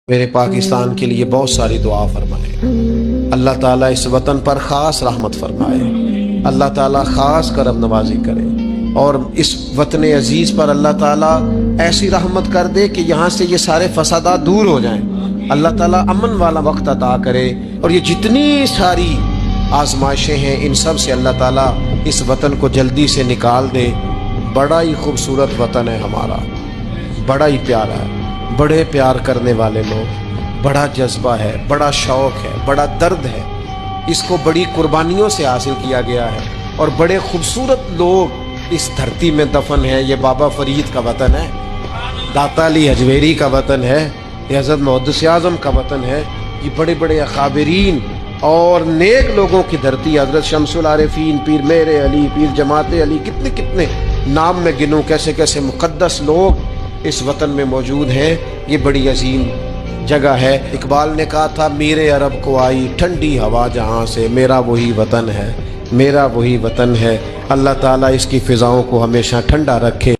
میرے پاکستان کے لیے بہت ساری دعا فرمائے۔ اللہ تعالیٰ اس وطن پر خاص رحمت فرمائے، اللہ تعالیٰ خاص کرم نوازی کرے، اور اس وطن عزیز پر اللہ تعالیٰ ایسی رحمت کر دے کہ یہاں سے یہ سارے فسادات دور ہو جائیں۔ اللہ تعالیٰ امن والا وقت عطا کرے، اور یہ جتنی ساری آزمائشیں ہیں ان سب سے اللہ تعالیٰ اس وطن کو جلدی سے نکال دے۔ بڑا ہی خوبصورت وطن ہے ہمارا، بڑا ہی پیارا ہے، بڑے پیار کرنے والے لوگ، بڑا جذبہ ہے، بڑا شوق ہے، بڑا درد ہے، اس کو بڑی قربانیوں سے حاصل کیا گیا ہے، اور بڑے خوبصورت لوگ اس دھرتی میں دفن ہیں۔ یہ بابا فرید کا وطن ہے، داتا علی حجویری کا وطن ہے، یہ حضرت محدث اعظم کا وطن ہے، یہ بڑے بڑے اکابرین اور نیک لوگوں کی دھرتی، حضرت شمس العارفین، پیر مہر علی، پیر جماعت علی، کتنے کتنے نام میں گنوں، کیسے کیسے مقدس لوگ اس وطن میں موجود ہیں۔ یہ بڑی عظیم جگہ ہے۔ اقبال نے کہا تھا، میرے عرب کو آئی ٹھنڈی ہوا جہاں سے، میرا وہی وطن ہے، میرا وہی وطن ہے۔ اللہ تعالیٰ اس کی فضاؤں کو ہمیشہ ٹھنڈا رکھے۔